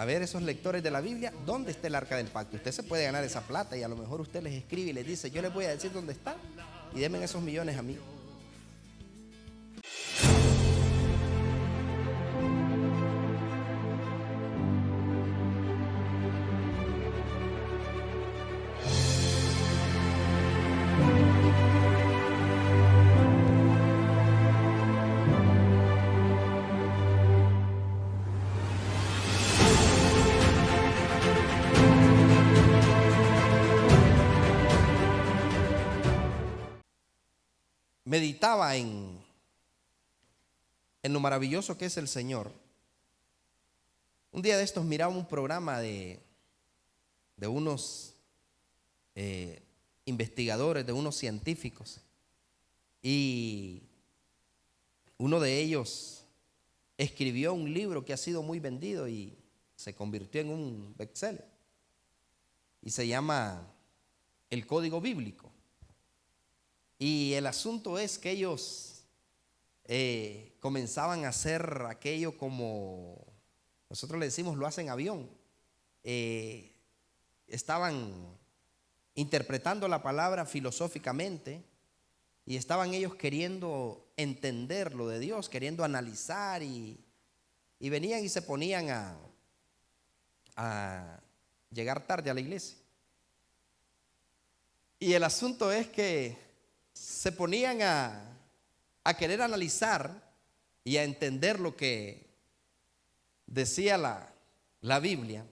a ver esos lectores de la Biblia, ¿dónde está el arca del pacto? Usted se puede ganar esa plata y a lo mejor usted les escribe y les dice, yo les voy a decir dónde está y denme esos millones a mí. Meditaba en lo maravilloso que es el Señor. Un día de estos miraba un programa de unos investigadores, de unos científicos, y uno de ellos escribió un libro que ha sido muy vendido y se convirtió en un bestseller y se llama El Código Bíblico. Y el asunto es que ellos comenzaban a hacer aquello como nosotros le decimos, lo hacen avión. Estaban interpretando la palabra filosóficamente y estaban ellos queriendo entender lo de Dios, queriendo analizar y venían y se ponían a llegar tarde a la iglesia. Y el asunto es que se ponían a querer analizar y a entender lo que decía la Biblia.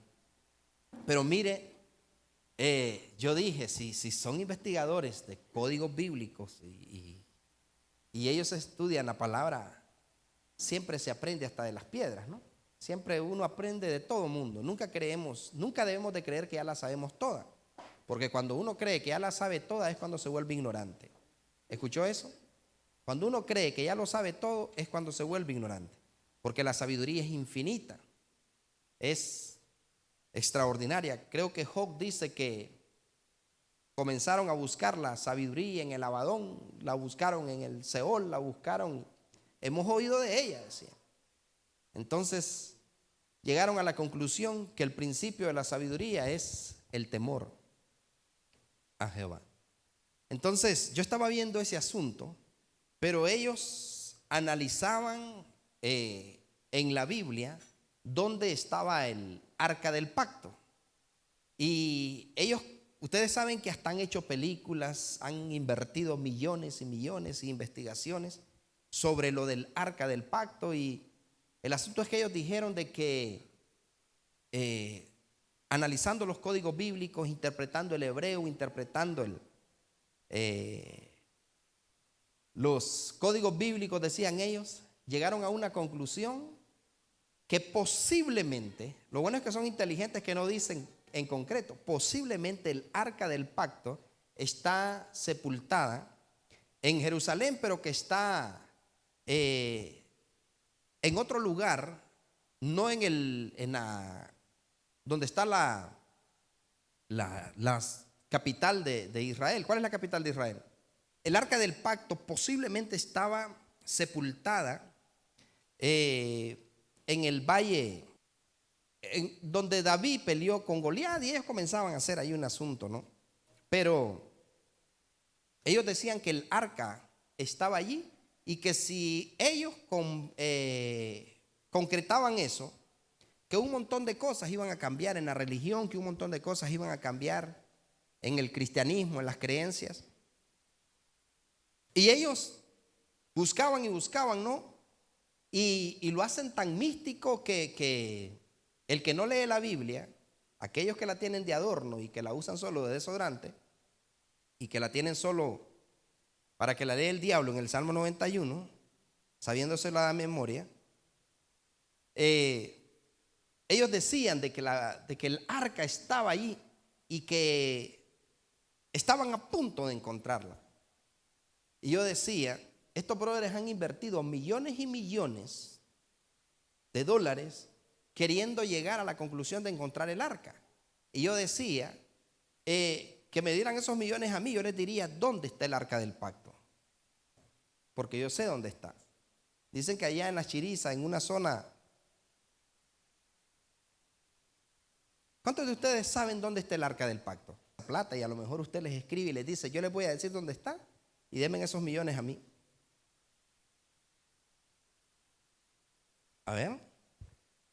Pero mire, yo dije, si son investigadores de códigos bíblicos y ellos estudian la palabra, siempre se aprende hasta de las piedras, ¿no? Siempre uno aprende de todo mundo. Nunca debemos de creer que ya la sabemos toda, porque cuando uno cree que ya la sabe toda es cuando se vuelve ignorante. ¿Escuchó eso? Cuando uno cree que ya lo sabe todo es cuando se vuelve ignorante, porque la sabiduría es infinita, es extraordinaria. Creo que Job dice que comenzaron a buscar la sabiduría en el Abadón, la buscaron en el Seol, la buscaron, hemos oído de ella, decía. Entonces llegaron a la conclusión que el principio de la sabiduría es el temor a Jehová. Entonces yo estaba viendo ese asunto, pero ellos analizaban en la Biblia dónde estaba el arca del pacto. Y ellos, ustedes saben que hasta han hecho películas, han invertido millones y millones de investigaciones sobre lo del arca del pacto. Y el asunto es que ellos dijeron de que analizando los códigos bíblicos, interpretando el hebreo, interpretando los códigos bíblicos, decían ellos, llegaron a una conclusión que posiblemente, lo bueno es que son inteligentes que no dicen en concreto, posiblemente el arca del pacto está sepultada en Jerusalén, pero que está en otro lugar, no donde está la capital de Israel. ¿Cuál es la capital de Israel? El arca del pacto posiblemente estaba sepultada en el valle donde David peleó con Goliat, y ellos comenzaban a hacer ahí un asunto, ¿no? Pero ellos decían que el arca estaba allí y que si ellos concretaban eso, que un montón de cosas iban a cambiar en la religión, que un montón de cosas iban a cambiar en el cristianismo, en las creencias. Y ellos buscaban y buscaban, ¿no? Y lo hacen tan místico que el que no lee la Biblia, aquellos que la tienen de adorno y que la usan solo de desodorante y que la tienen solo para que la lea el diablo en el Salmo 91, sabiéndosela de memoria, ellos decían de que el arca estaba ahí y que estaban a punto de encontrarla. Y yo decía, estos brothers han invertido millones y millones de dólares queriendo llegar a la conclusión de encontrar el arca. Y yo decía, que me dieran esos millones a mí, yo les diría, ¿dónde está el arca del pacto? Porque yo sé dónde está. Dicen que allá en la Chiriza, en una zona ¿Cuántos de ustedes saben dónde está el arca del pacto? Plata, y a lo mejor usted les escribe y les dice, yo les voy a decir dónde está y denme esos millones a mí. A ver,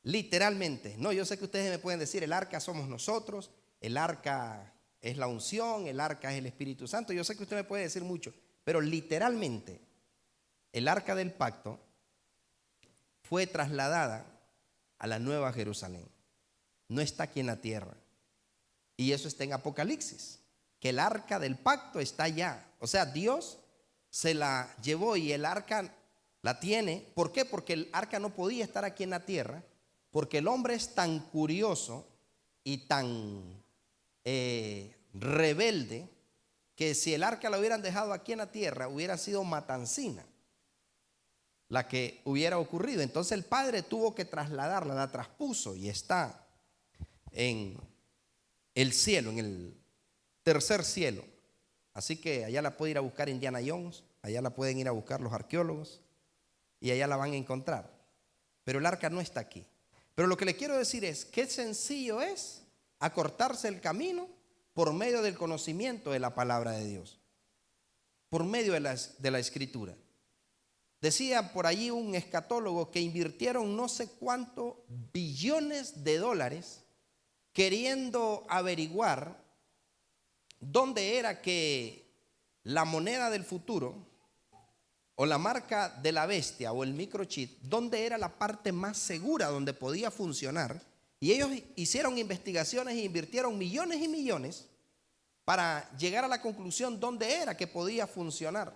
literalmente, no, yo sé que ustedes me pueden decir, el arca somos nosotros, el arca es la unción, el arca es el Espíritu Santo, yo sé que usted me puede decir mucho, pero literalmente el arca del pacto fue trasladada a la Nueva Jerusalén. No está aquí en la tierra. Y eso está en Apocalipsis, que el arca del pacto está allá. O sea, Dios se la llevó y el arca la tiene. ¿Por qué? Porque el arca no podía estar aquí en la tierra, porque el hombre es tan curioso y tan rebelde, que si el arca la hubieran dejado aquí en la tierra, hubiera sido matancina la que hubiera ocurrido. Entonces el Padre tuvo que trasladarla, la traspuso y está en el cielo, en el tercer cielo. Así que allá la puede ir a buscar Indiana Jones, allá la pueden ir a buscar los arqueólogos y allá la van a encontrar. Pero el arca no está aquí. Pero lo que le quiero decir es, qué sencillo es acortarse el camino por medio del conocimiento de la palabra de Dios, por medio de la escritura. Decía por allí un escatólogo que invirtieron no sé cuántos billones de dólares queriendo averiguar dónde era que la moneda del futuro o la marca de la bestia o el microchip, dónde era la parte más segura donde podía funcionar. Y ellos hicieron investigaciones e invirtieron millones y millones para llegar a la conclusión dónde era que podía funcionar.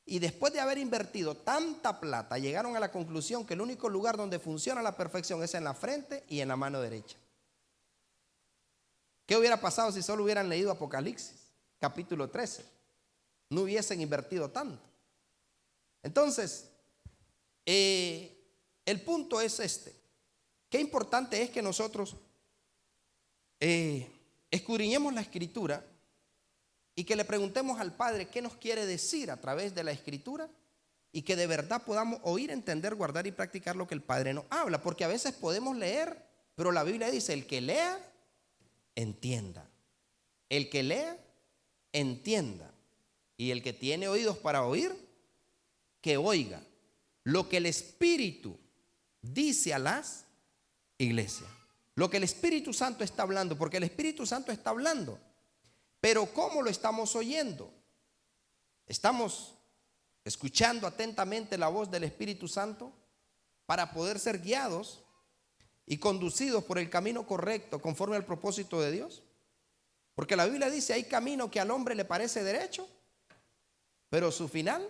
Y después de haber invertido tanta plata, llegaron a la conclusión que el único lugar donde funciona a la perfección es en la frente y en la mano derecha. ¿Qué hubiera pasado si solo hubieran leído Apocalipsis, capítulo 13? No hubiesen invertido tanto. Entonces, el punto es este. Qué importante es que nosotros escudriñemos la Escritura y que le preguntemos al Padre qué nos quiere decir a través de la Escritura y que de verdad podamos oír, entender, guardar y practicar lo que el Padre nos habla. Porque a veces podemos leer, pero la Biblia dice, el que lea, entienda. El que lea, entienda. Y el que tiene oídos para oír, que oiga lo que el Espíritu dice a las iglesias. Lo que el Espíritu Santo está hablando, porque el Espíritu Santo está hablando. Pero ¿cómo lo estamos oyendo? ¿Estamos escuchando atentamente la voz del Espíritu Santo para poder ser guiados y conducidos por el camino correcto conforme al propósito de Dios? Porque la Biblia dice, hay camino que al hombre le parece derecho, pero su final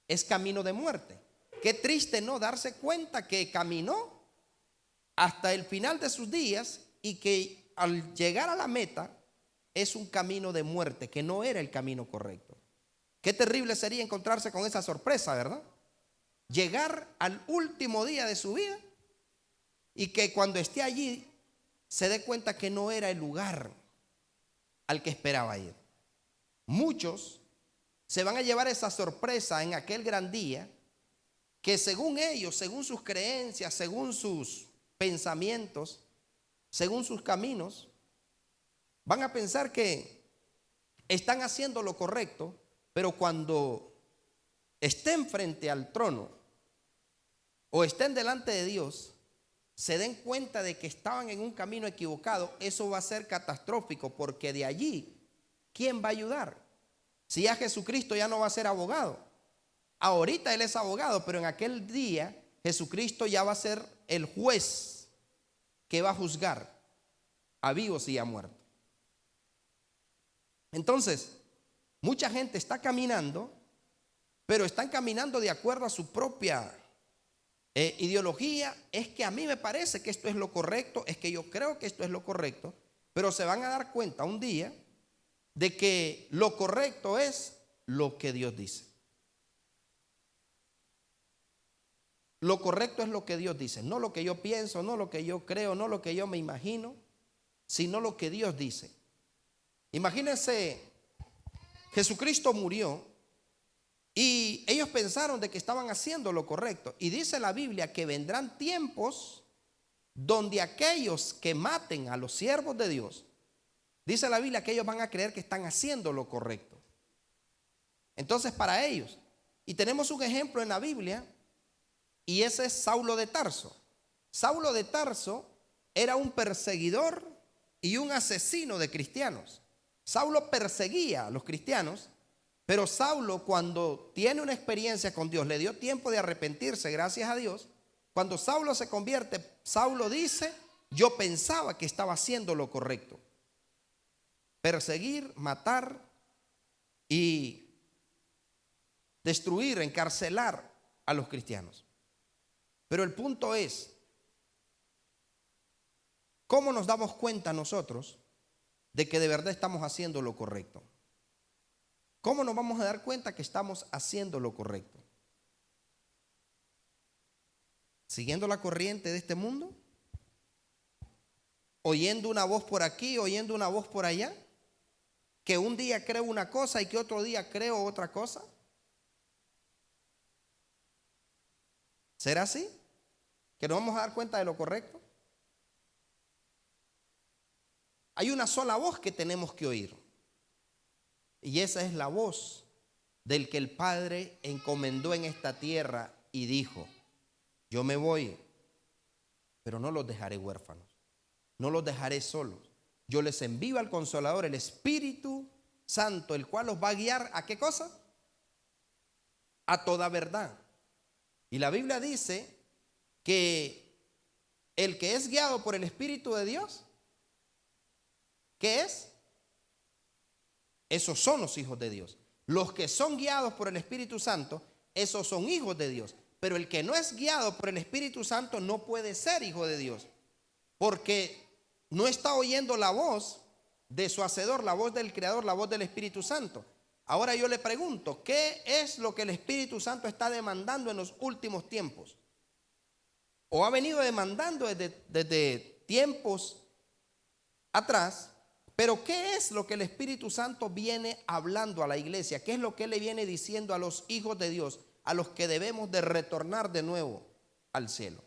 es camino de muerte. Qué triste no darse cuenta que caminó hasta el final de sus días y que al llegar a la meta es un camino de muerte, que no era el camino correcto. Qué terrible sería encontrarse con esa sorpresa, ¿verdad? Llegar al último día de su vida y que cuando esté allí se dé cuenta que no era el lugar al que esperaba ir. Muchos se van a llevar esa sorpresa en aquel gran día, que según ellos, según sus creencias, según sus pensamientos, según sus caminos, van a pensar que están haciendo lo correcto, pero cuando estén frente al trono o estén delante de Dios, se den cuenta de que estaban en un camino equivocado. Eso va a ser catastrófico, porque de allí, ¿quién va a ayudar? Si ya Jesucristo ya no va a ser abogado. Ahorita Él es abogado, pero en aquel día Jesucristo ya va a ser el juez que va a juzgar a vivos y a muertos. Entonces, mucha gente está caminando, pero están caminando de acuerdo a su propia ideología. Es que a mí me parece que esto es lo correcto, es que yo creo que esto es lo correcto, pero se van a dar cuenta un día de que lo correcto es lo que Dios dice. Lo correcto es lo que Dios dice, no lo que yo pienso, no lo que yo creo, no lo que yo me imagino, sino lo que Dios dice. Imagínense, Jesucristo murió y ellos pensaron de que estaban haciendo lo correcto. Y dice la Biblia que vendrán tiempos donde aquellos que maten a los siervos de Dios, dice la Biblia que ellos van a creer que están haciendo lo correcto. Entonces para ellos, y tenemos un ejemplo en la Biblia, y ese es Saulo de Tarso. Saulo de Tarso era un perseguidor y un asesino de cristianos. Saulo perseguía a los cristianos, pero Saulo, cuando tiene una experiencia con Dios, le dio tiempo de arrepentirse, gracias a Dios. Cuando Saulo se convierte, Saulo dice: yo pensaba que estaba haciendo lo correcto. Perseguir, matar y destruir, encarcelar a los cristianos. Pero el punto es, ¿cómo nos damos cuenta nosotros de que de verdad estamos haciendo lo correcto? ¿Cómo nos vamos a dar cuenta que estamos haciendo lo correcto? ¿Siguiendo la corriente de este mundo? ¿Oyendo una voz por aquí, oyendo una voz por allá? ¿Que un día creo una cosa y que otro día creo otra cosa? ¿Será así? ¿Que nos vamos a dar cuenta de lo correcto? Hay una sola voz que tenemos que oír. Y esa es la voz del que el Padre encomendó en esta tierra y dijo: yo me voy, pero no los dejaré huérfanos, no los dejaré solos. Yo les envío al Consolador, el Espíritu Santo, el cual los va a guiar ¿a qué cosa? A toda verdad. Y la Biblia dice que el que es guiado por el Espíritu de Dios, ¿qué es? Esos son los hijos de Dios. Los que son guiados por el Espíritu Santo, esos son hijos de Dios. Pero el que no es guiado por el Espíritu Santo no puede ser hijo de Dios, porque no está oyendo la voz de su Hacedor, la voz del Creador, la voz del Espíritu Santo. Ahora yo le pregunto, ¿qué es lo que el Espíritu Santo está demandando en los últimos tiempos? O ha venido demandando desde tiempos atrás. Pero ¿qué es lo que el Espíritu Santo viene hablando a la iglesia? ¿Qué es lo que Él le viene diciendo a los hijos de Dios, a los que debemos de retornar de nuevo al cielo?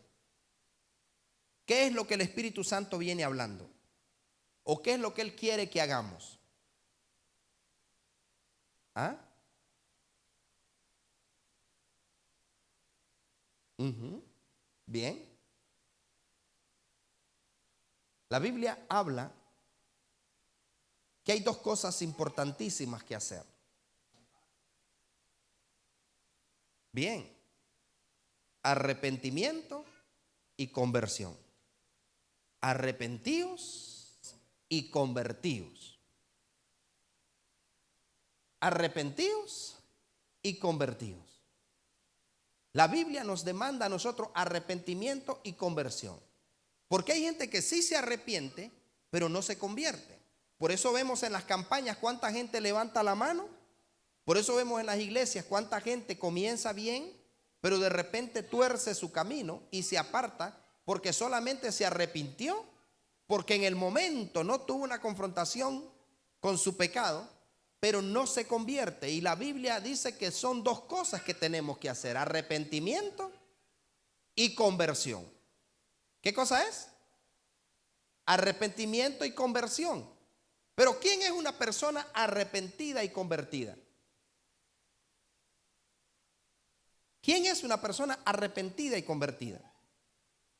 ¿Qué es lo que el Espíritu Santo viene hablando? ¿O qué es lo que Él quiere que hagamos? ¿Ah? Bien. La Biblia habla que hay dos cosas importantísimas que hacer. Bien, arrepentimiento y conversión. Arrepentíos y convertíos. Arrepentíos y convertíos. La Biblia nos demanda a nosotros arrepentimiento y conversión. Porque hay gente que sí se arrepiente, pero no se convierte. Por eso vemos en las campañas cuánta gente levanta la mano. Por eso vemos en las iglesias cuánta gente comienza bien, pero de repente tuerce su camino y se aparta porque solamente se arrepintió, porque en el momento no tuvo una confrontación con su pecado, pero no se convierte. Y la Biblia dice que son dos cosas que tenemos que hacer: arrepentimiento y conversión. ¿Qué cosa es? Arrepentimiento y conversión. Pero ¿quién es una persona arrepentida y convertida? ¿Quién es una persona arrepentida y convertida?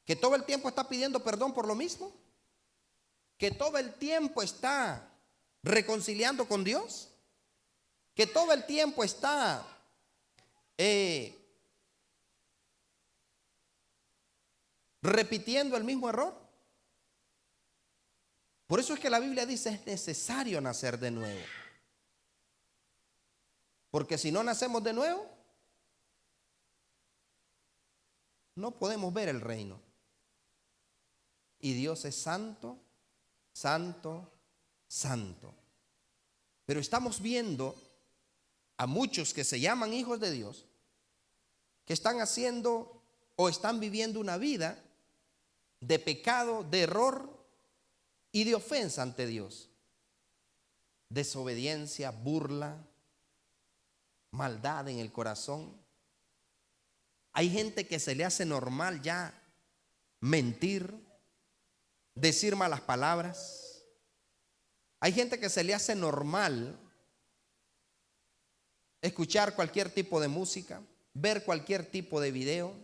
¿Que todo el tiempo está pidiendo perdón por lo mismo? ¿Que todo el tiempo está reconciliando con Dios? ¿Que todo el tiempo está repitiendo el mismo error? Por eso es que la Biblia dice: es necesario nacer de nuevo. Porque si no nacemos de nuevo, no podemos ver el reino. Y Dios es santo, santo, santo. Pero estamos viendo a muchos que se llaman hijos de Dios, que están haciendo o están viviendo una vida de pecado, de error y de ofensa ante Dios. Desobediencia, burla, maldad en el corazón. Hay gente que se le hace normal ya mentir, decir malas palabras. Hay gente que se le hace normal escuchar cualquier tipo de música, ver cualquier tipo de video,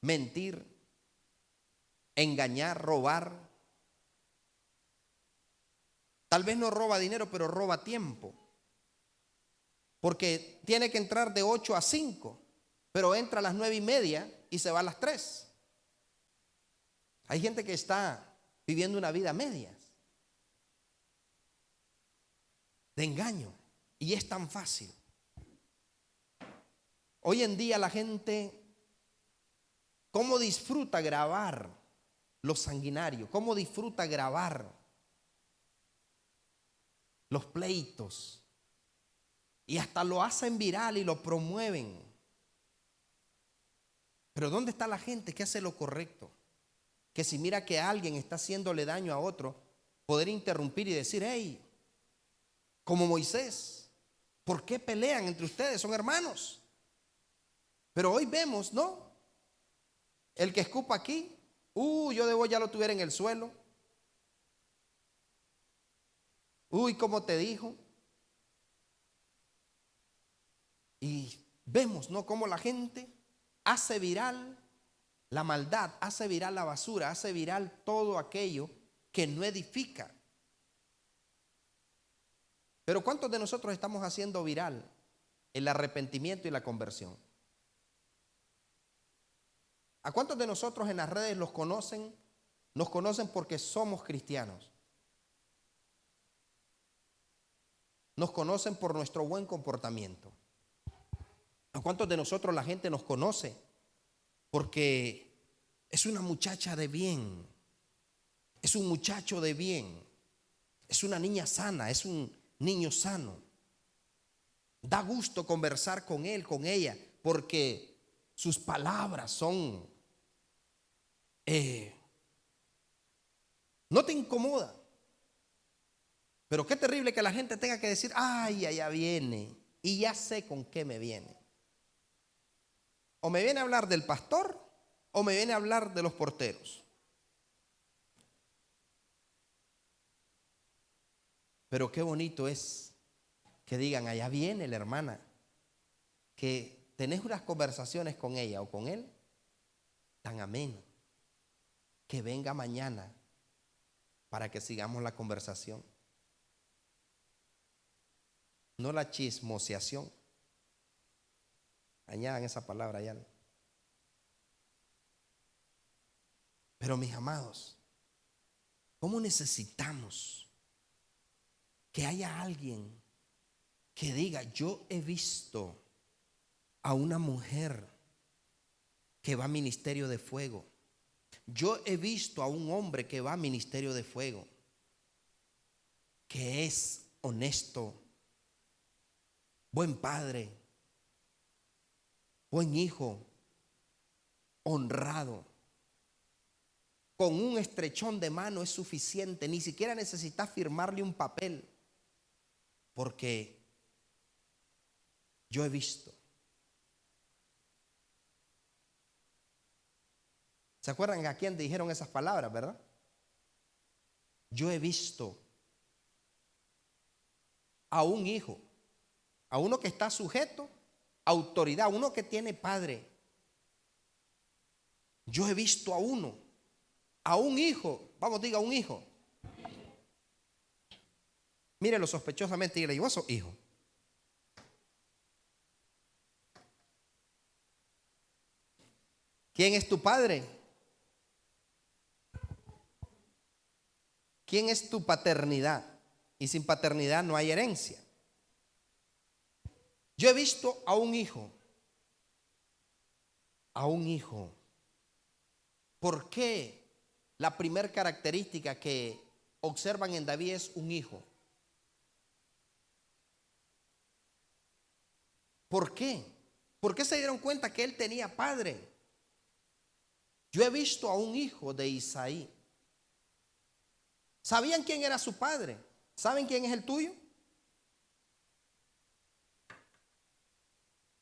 mentir, engañar, robar. Tal vez no roba dinero, pero roba tiempo. Porque tiene que entrar de 8 a 5, pero entra a las 9:30 y se va a las 3. Hay gente que está viviendo una vida a medias, de engaño, y es tan fácil. Hoy en día la gente, ¿cómo disfruta grabar lo sanguinario? ¿Cómo disfruta grabar los pleitos? Y hasta lo hacen viral y lo promueven. Pero ¿dónde está la gente que hace lo correcto? Que si mira que alguien está haciéndole daño a otro, poder interrumpir y decir: hey, como Moisés, ¿por qué pelean entre ustedes? Son hermanos. Pero hoy vemos, ¿no? El que escupa aquí, yo de vos ya lo tuviera en el suelo. ¿Cómo te dijo? Y vemos, ¿no?, cómo la gente hace viral la maldad, hace viral la basura, hace viral todo aquello que no edifica. Pero ¿cuántos de nosotros estamos haciendo viral el arrepentimiento y la conversión? ¿A cuántos de nosotros en las redes los conocen? Nos conocen porque somos cristianos. Nos conocen por nuestro buen comportamiento. ¿A cuántos de nosotros la gente nos conoce porque es una muchacha de bien, es un muchacho de bien, es una niña sana, es un niño sano? Da gusto conversar con él, con ella, porque sus palabras son, no te incomoda. Pero qué terrible que la gente tenga que decir: ay, allá viene, y ya sé con qué me viene. O me viene a hablar del pastor, o me viene a hablar de los porteros. Pero qué bonito es que digan: allá viene la hermana, que tenés unas conversaciones con ella o con él tan ameno, que venga mañana para que sigamos la conversación. No la chismoseación. Añadan esa palabra ya. Pero mis amados, ¿cómo necesitamos que haya alguien que diga: yo he visto a una mujer que va a ministerio de fuego, yo he visto a un hombre que va a ministerio de fuego, que es honesto, buen padre, buen hijo, honrado? Con un estrechón de mano es suficiente, ni siquiera necesitas firmarle un papel, porque yo he visto. ¿Se acuerdan a quién dijeron esas palabras, verdad? Yo he visto a un hijo, a uno que está sujeto a autoridad, a uno que tiene padre. Yo he visto a un hijo, vamos, diga un hijo. Mírelo sospechosamente y le digo: vos sos hijo. ¿Quién es tu padre? ¿Quién es tu paternidad? Y sin paternidad no hay herencia. Yo he visto a un hijo. A un hijo. ¿Por qué la primera característica que observan en David es un hijo? ¿Por qué? ¿Por qué se dieron cuenta que él tenía padre? Yo he visto a un hijo de Isaí. ¿Sabían quién era su padre? ¿Saben quién es el tuyo?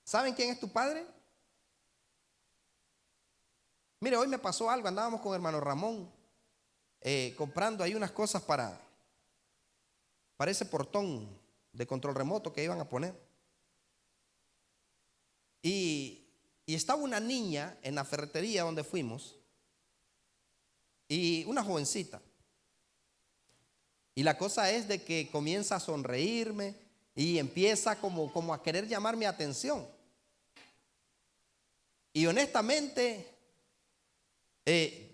¿Saben quién es tu padre? Mire, hoy me pasó algo. Andábamos con hermano Ramón comprando ahí unas cosas para ese portón de control remoto que iban a poner. Y estaba una niña en la ferretería donde fuimos, y una jovencita. Y la cosa es de que comienza a sonreírme y empieza como a querer llamar mi atención. Y honestamente,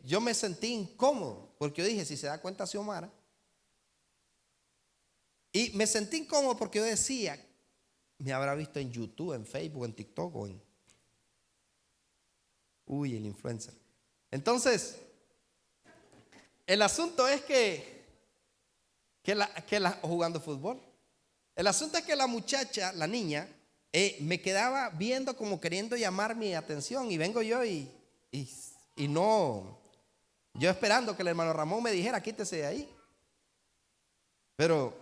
yo me sentí incómodo, porque yo dije, si se da cuenta Xiomara. Y me sentí incómodo porque yo decía, me habrá visto en YouTube, en Facebook, en TikTok o en... Uy, el influencer. Entonces, el asunto es jugando fútbol. El asunto es que la muchacha, la niña, me quedaba viendo como queriendo llamar mi atención. Y vengo yo y no, yo esperando que el hermano Ramón me dijera, quítese de ahí. Pero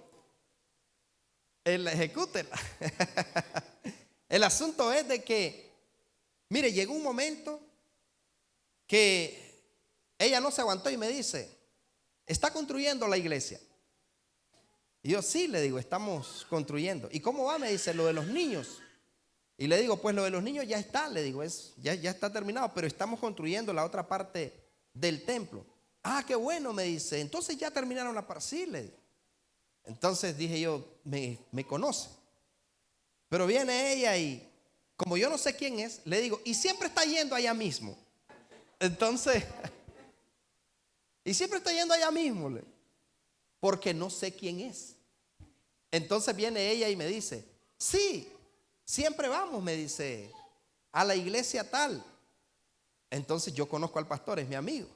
él ejecútela. El asunto es de que, mire, llegó un momento que ella no se aguantó y me dice, ¿está construyendo la iglesia? Y yo, sí, le digo, estamos construyendo. ¿Y cómo va? Me dice, lo de los niños. Y le digo, pues lo de los niños ya está, le digo, ya está terminado, pero estamos construyendo la otra parte del templo. Ah, qué bueno, me dice, entonces ya terminaron la parte. Sí, le digo. Entonces dije yo, me conoce. Pero viene ella y como yo no sé quién es, le digo, y siempre está yendo allá mismo. Entonces, y siempre está yendo allá mismo, porque no sé quién es. Entonces viene ella y me dice, sí, siempre vamos, me dice, a la iglesia tal. Entonces yo conozco al pastor, es mi amigo.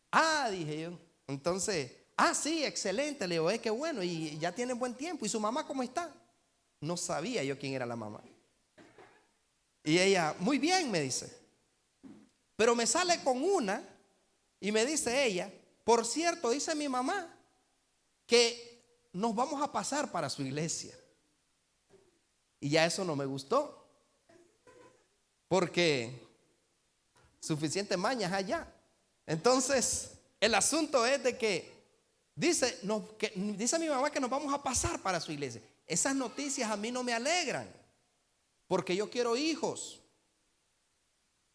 Ah, dije yo. Entonces, sí, excelente. Le digo, qué bueno, y ya tienen buen tiempo. ¿Y su mamá cómo está? No sabía yo quién era la mamá. Y ella, muy bien, me dice. Pero me sale con una y me dice ella, por cierto, dice mi mamá que nos vamos a pasar para su iglesia. Y ya eso no me gustó, porque suficiente mañas allá. Entonces, el asunto es de que dice mi mamá que nos vamos a pasar para su iglesia. Esas noticias a mí no me alegran, porque yo quiero hijos.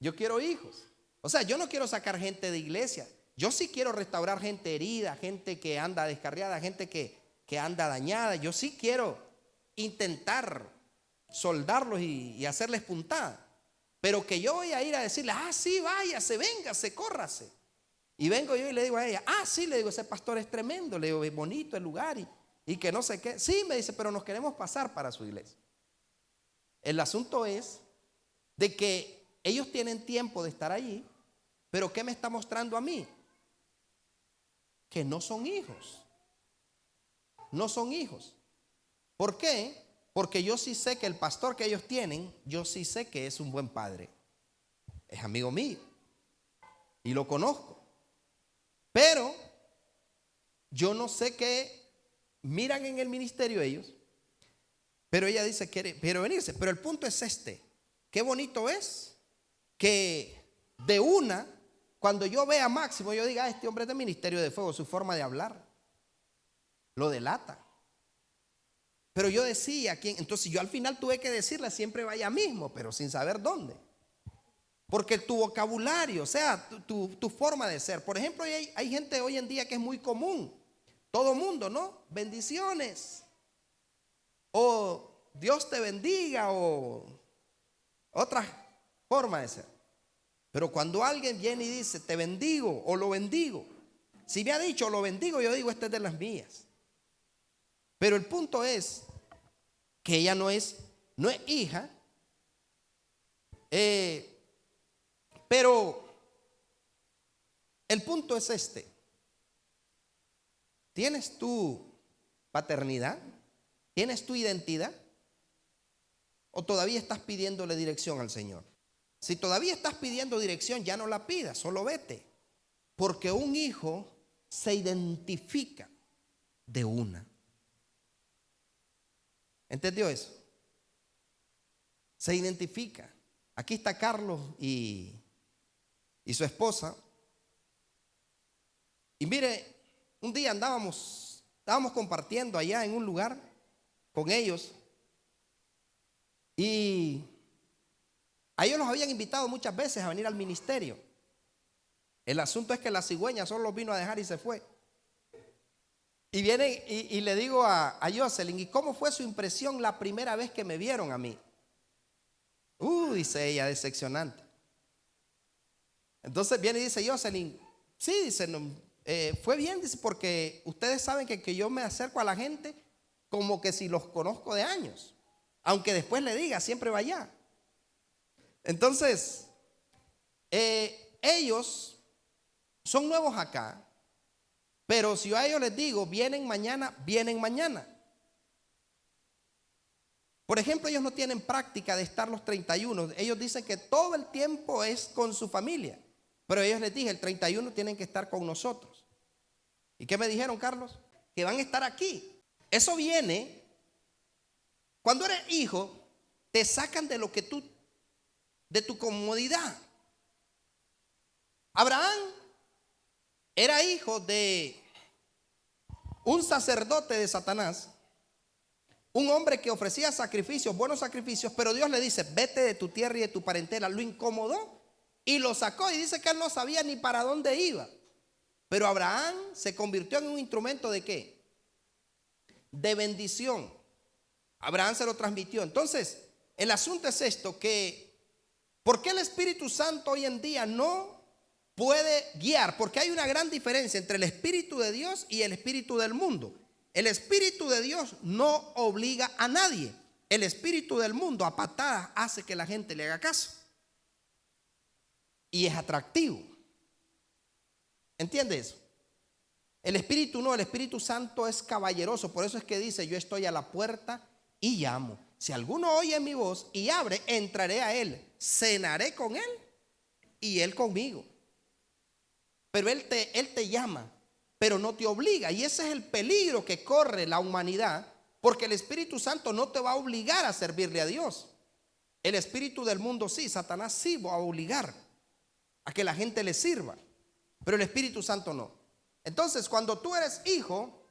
Yo quiero hijos. O sea, yo no quiero sacar gente de iglesia. Yo sí quiero restaurar gente herida, gente que anda descarriada, gente que anda dañada. Yo sí quiero intentar soldarlos y hacerles puntada. Pero que yo voy a ir a decirle, sí, váyase, véngase, córrase. Y vengo yo y le digo a ella, sí, le digo, ese pastor es tremendo, le digo, es bonito el lugar y que no sé qué. Sí, me dice, pero nos queremos pasar para su iglesia. El asunto es de que ellos tienen tiempo de estar allí, pero ¿qué me está mostrando a mí? Que no son hijos. No son hijos. ¿Por qué? Porque yo sí sé que el pastor que ellos tienen, yo sí sé que es un buen padre. Es amigo mío. Y lo conozco. Pero yo no sé qué miran en el ministerio ellos. Pero ella dice quiere venirse. Pero el punto es este. Qué bonito es que de una, cuando yo vea a Máximo, yo diga, este hombre es de ministerio de fuego, su forma de hablar lo delata. Pero yo decía, entonces yo al final tuve que decirle, siempre vaya mismo, pero sin saber dónde. Porque tu vocabulario, o sea, tu forma de ser. Por ejemplo, hay gente hoy en día que es muy común. Todo mundo, ¿no? Bendiciones. O Dios te bendiga, o otra forma de ser. Pero cuando alguien viene y dice, te bendigo o lo bendigo. Si me ha dicho lo bendigo, yo digo, este es de las mías. Pero el punto es que ella no es hija. Pero el punto es este. ¿Tienes tu paternidad? ¿Tienes tu identidad? ¿O todavía estás pidiéndole dirección al Señor? Si todavía estás pidiendo dirección, ya no la pidas, solo vete. Porque un hijo se identifica de una. ¿Entendió eso? Se identifica. Aquí está Carlos y su esposa. Y mire, un día estábamos compartiendo allá en un lugar con ellos y a ellos los habían invitado muchas veces a venir al ministerio. El asunto es que la cigüeña solo los vino a dejar y se fue. Y vienen y le digo a Jocelyn, ¿y cómo fue su impresión la primera vez que me vieron a mí? Dice ella, decepcionante. Entonces viene y dice Jocelyn, sí, dice, no, fue bien, dice, porque ustedes saben que yo me acerco a la gente como que si los conozco de años, aunque después le diga, siempre va allá. Entonces, ellos son nuevos acá, pero si yo a ellos les digo, vienen mañana, vienen mañana. Por ejemplo, ellos no tienen práctica de estar los 31. Ellos dicen que todo el tiempo es con su familia. Pero ellos les dije, el 31 tienen que estar con nosotros. ¿Y qué me dijeron, Carlos? Que van a estar aquí. Eso viene, cuando eres hijo, te sacan de lo que de tu comodidad. Abraham era hijo de un sacerdote de Satanás, un hombre que ofrecía sacrificios, buenos sacrificios, pero Dios le dice, vete de tu tierra y de tu parentela. Lo incomodó y lo sacó, y dice que él no sabía ni para dónde iba. Pero Abraham se convirtió en un instrumento ¿de qué? De bendición. Abraham se lo transmitió. Entonces, el asunto es esto, que ¿por qué el Espíritu Santo hoy en día no puede guiar? Porque hay una gran diferencia entre el Espíritu de Dios y el Espíritu del mundo. El Espíritu de Dios no obliga a nadie. El Espíritu del mundo a patadas hace que la gente le haga caso. Y es atractivo. ¿Entiendes eso? El Espíritu no, el Espíritu Santo es caballeroso. Por eso es que dice, yo estoy a la puerta y llamo. Si alguno oye mi voz y abre, entraré a él, cenaré con él y él conmigo. Pero él te llama, pero no te obliga. Y ese es el peligro que corre la humanidad, porque el Espíritu Santo no te va a obligar a servirle a Dios. El espíritu del mundo sí, Satanás sí va a obligar a que la gente le sirva, pero el Espíritu Santo no. Entonces, cuando tú eres hijo,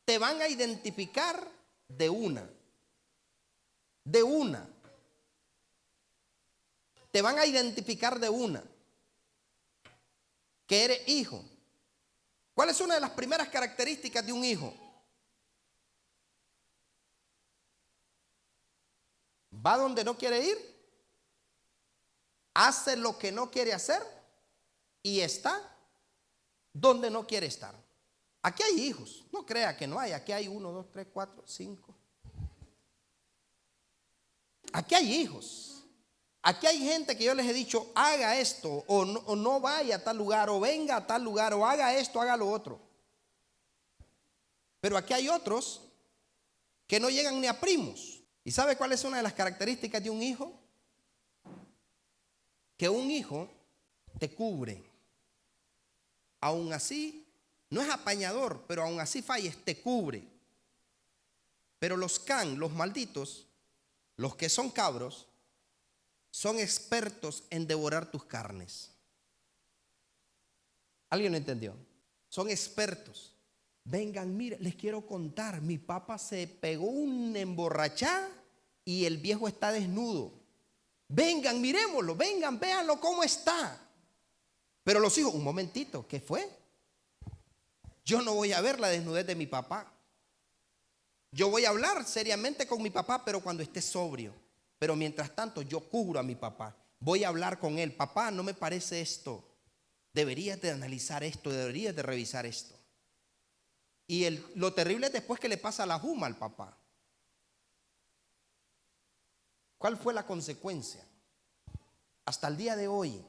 te van a identificar de una. Te van a identificar de una, que eres hijo. ¿Cuál es una de las primeras características de un hijo? Va donde no quiere ir, hace lo que no quiere hacer y está donde no quiere estar. Aquí hay hijos, no crea que no hay. Aquí hay 1, 2, 3, 4, 5. Aquí hay hijos. Aquí hay gente que yo les he dicho, haga esto, o no vaya a tal lugar, o venga a tal lugar, o haga esto, haga lo otro. Pero aquí hay otros que no llegan ni a primos. ¿Y sabe cuál es una de las características de un hijo? Que un hijo te cubre. Aún así, no es apañador, pero aún así falles, te cubre. Pero los los malditos, los que son cabros, son expertos en devorar tus carnes. ¿Alguien lo entendió? Son expertos. Vengan, mire, les quiero contar, mi papá se pegó una emborrachada y el viejo está desnudo. Vengan, miremoslo, vengan, véanlo cómo está. Pero los hijos, un momentito, ¿qué fue? Yo no voy a ver la desnudez de mi papá. Yo voy a hablar seriamente con mi papá, pero cuando esté sobrio. Pero mientras tanto yo cubro a mi papá. Voy a hablar con él. Papá, no me parece esto. Deberías de analizar esto, deberías de revisar esto. Y lo terrible es después que le pasa la juma al papá. ¿Cuál fue la consecuencia? Hasta el día de hoy.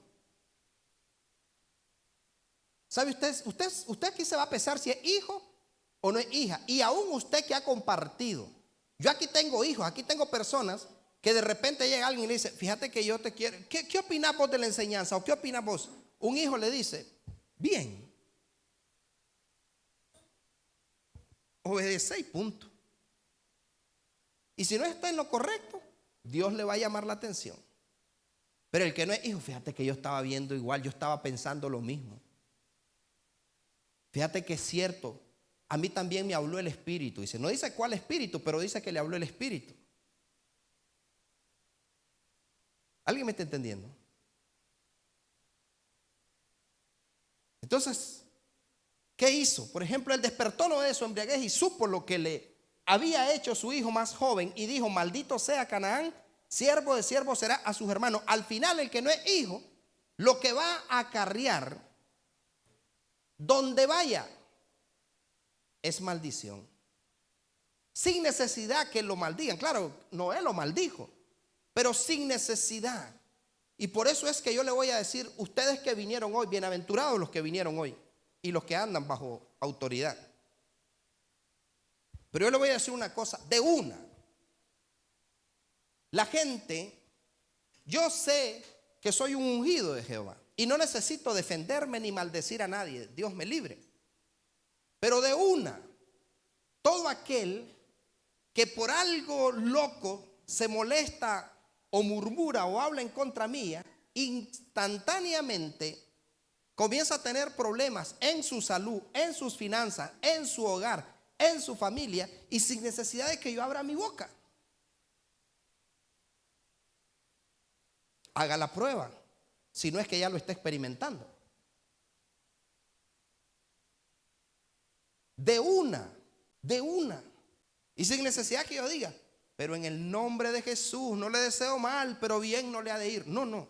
¿Sabe usted aquí se va a pesar si es hijo o no es hija? Y aún usted que ha compartido. Yo aquí tengo hijos, aquí tengo personas que de repente llega alguien y le dice, fíjate que yo te quiero. ¿Qué opinas vos de la enseñanza? ¿O qué opinas vos? Un hijo le dice, bien. Obedece y punto. Y si no está en lo correcto, Dios le va a llamar la atención. Pero el que no es hijo, fíjate que yo estaba viendo igual, yo estaba pensando lo mismo. Fíjate que es cierto. A mí también me habló el Espíritu. Dice, no dice cuál Espíritu, pero dice que le habló el Espíritu. ¿Alguien me está entendiendo? Entonces, ¿qué hizo? Por ejemplo, él despertó no de su embriaguez y supo lo que le había hecho su hijo más joven y dijo, maldito sea Canaán, siervo de siervo será a sus hermanos. Al final, el que no es hijo, lo que va a acarrear donde vaya es maldición. Sin necesidad que lo maldigan. Claro, Noé lo maldijo, pero sin necesidad. Y por eso es que yo le voy a decir, ustedes que vinieron hoy, bienaventurados los que vinieron hoy y los que andan bajo autoridad. Pero yo le voy a decir una cosa, de una. La gente, yo sé que soy un ungido de Jehová y no necesito defenderme ni maldecir a nadie, Dios me libre. Pero de una, todo aquel que por algo loco se molesta o murmura o habla en contra mía, instantáneamente comienza a tener problemas en su salud, en sus finanzas, en su hogar, en su familia y sin necesidad de que yo abra mi boca. Haga la prueba, si no es que ya lo está experimentando. De una. Y sin necesidad que yo diga, pero en el nombre de Jesús, no le deseo mal, pero bien no le ha de ir. No.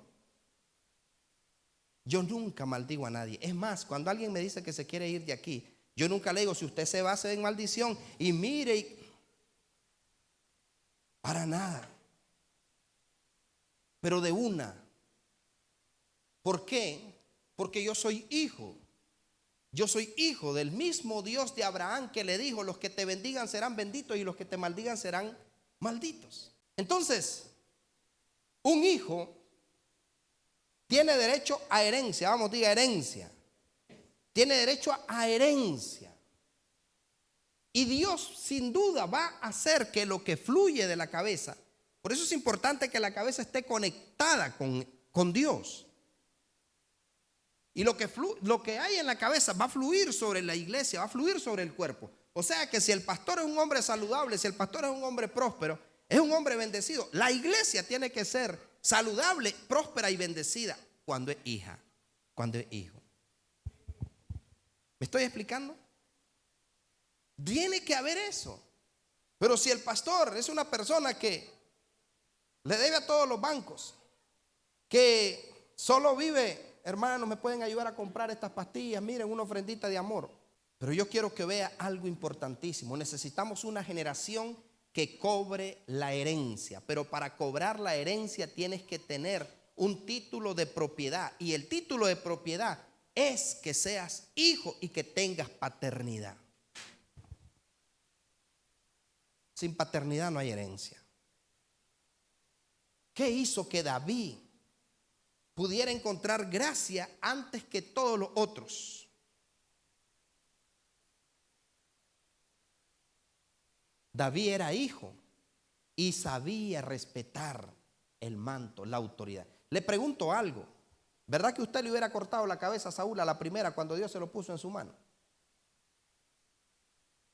Yo nunca maldigo a nadie. Es más, cuando alguien me dice que se quiere ir de aquí, yo nunca le digo, si usted se va a hacer en maldición y mire, para nada. Pero de una. ¿Por qué? Porque yo soy hijo. Yo soy hijo del mismo Dios de Abraham que le dijo, los que te bendigan serán benditos y los que te maldigan serán malditos. Entonces, un hijo tiene derecho a herencia. Vamos, diga herencia. Tiene derecho a herencia. Y Dios sin duda va a hacer que lo que fluye de la cabeza, por eso es importante que la cabeza esté conectada con Dios. Y lo que hay en la cabeza va a fluir sobre la iglesia, va a fluir sobre el cuerpo. O sea que si el pastor es un hombre saludable, si el pastor es un hombre próspero, es un hombre bendecido, la iglesia tiene que ser saludable, próspera y bendecida cuando es hija, cuando es hijo. ¿Me estoy explicando? Tiene que haber eso. Pero si el pastor es una persona que le debe a todos los bancos, que solo vive, hermanos, me pueden ayudar a comprar estas pastillas, miren, una ofrendita de amor. Pero yo quiero que vea algo importantísimo. Necesitamos una generación que cobre la herencia. Pero para cobrar la herencia tienes que tener un título de propiedad. Y el título de propiedad es que seas hijo y que tengas paternidad. Sin paternidad no hay herencia. ¿Qué hizo que David pudiera encontrar gracia antes que todos los otros? David era hijo y sabía respetar el manto, la autoridad. Le pregunto algo, ¿verdad que usted le hubiera cortado la cabeza a Saúl a la primera cuando Dios se lo puso en su mano?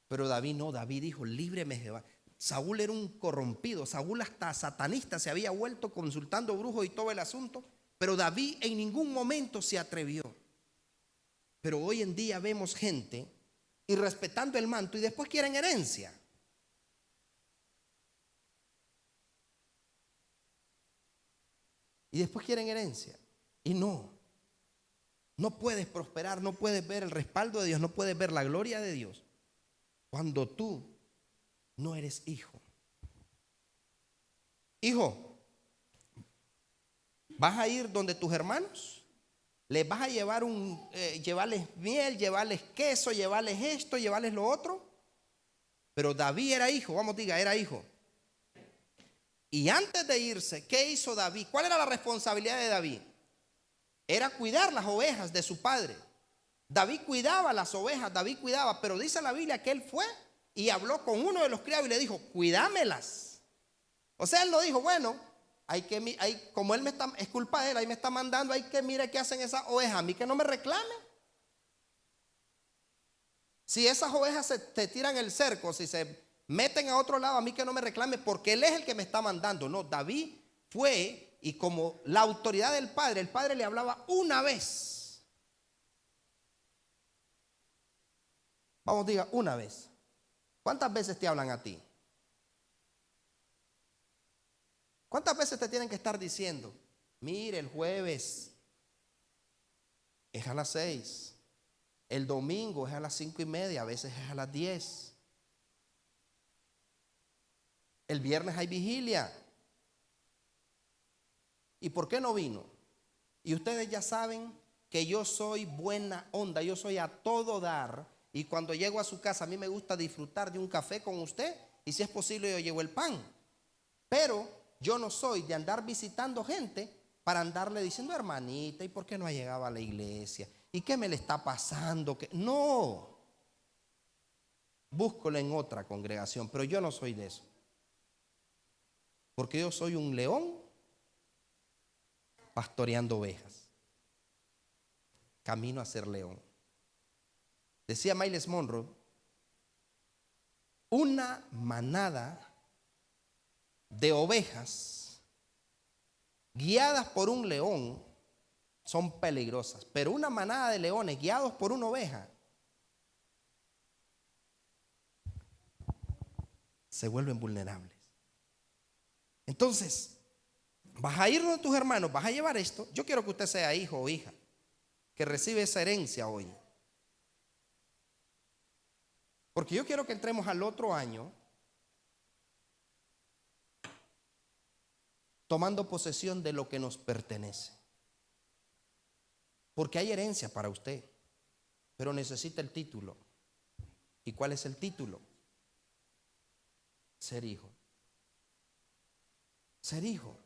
Pero David no, David dijo, líbreme Jehová. Saúl era un corrompido, Saúl hasta satanista se había vuelto consultando brujos y todo el asunto. Pero David en ningún momento se atrevió. Pero hoy en día vemos gente y respetando el manto y después quieren herencia. Y después quieren herencia. Y no puedes prosperar, no puedes ver el respaldo de Dios, no puedes ver la gloria de Dios cuando tú no eres hijo. Hijo, ¿vas a ir donde tus hermanos? ¿Les vas a llevar llevarles miel, llevarles queso, llevarles esto, llevarles lo otro? Pero David era hijo, vamos, diga, era hijo. Y antes de irse, ¿qué hizo David? ¿Cuál era la responsabilidad de David? Era cuidar las ovejas de su padre. David cuidaba las ovejas, David cuidaba, pero dice la Biblia que él fue y habló con uno de los criados y le dijo, cuídamelas. O sea, él no dijo, bueno, como él es culpa de él, ahí me está mandando, hay que mire qué hacen esas ovejas, a mí que no me reclame. Si esas ovejas te tiran el cerco, si se meten a otro lado, a mí que no me reclame, porque él es el que me está mandando. No, David fue, y como la autoridad del padre, el padre le hablaba una vez. Vamos, diga una vez. ¿Cuántas veces te hablan a ti? ¿Cuántas veces te tienen que estar diciendo: mire, el jueves es a las 6, el domingo es a las 5:30, a veces es a las 10, el viernes hay vigilia? ¿Y por qué no vino? Y ustedes ya saben que yo soy buena onda, yo soy a todo dar, y cuando llego a su casa a mí me gusta disfrutar de un café con usted, y si es posible yo llevo el pan. Pero yo no soy de andar visitando gente para andarle diciendo: hermanita, ¿y por qué no ha llegado a la iglesia? ¿Y qué me le está pasando? No, búscolo en otra congregación, pero yo no soy de eso. Porque yo soy un león pastoreando ovejas. Camino a ser león. Decía Miles Monroe: una manada de ovejas guiadas por un león son peligrosas, pero una manada de leones guiados por una oveja se vuelven vulnerables. Entonces, vas a ir donde tus hermanos, vas a llevar esto. Yo quiero que usted sea hijo o hija que recibe esa herencia hoy, porque yo quiero que entremos al otro año tomando posesión de lo que nos pertenece. Porque hay herencia para usted, pero necesita el título. ¿Y cuál es el título? Ser hijo. Ser hijo.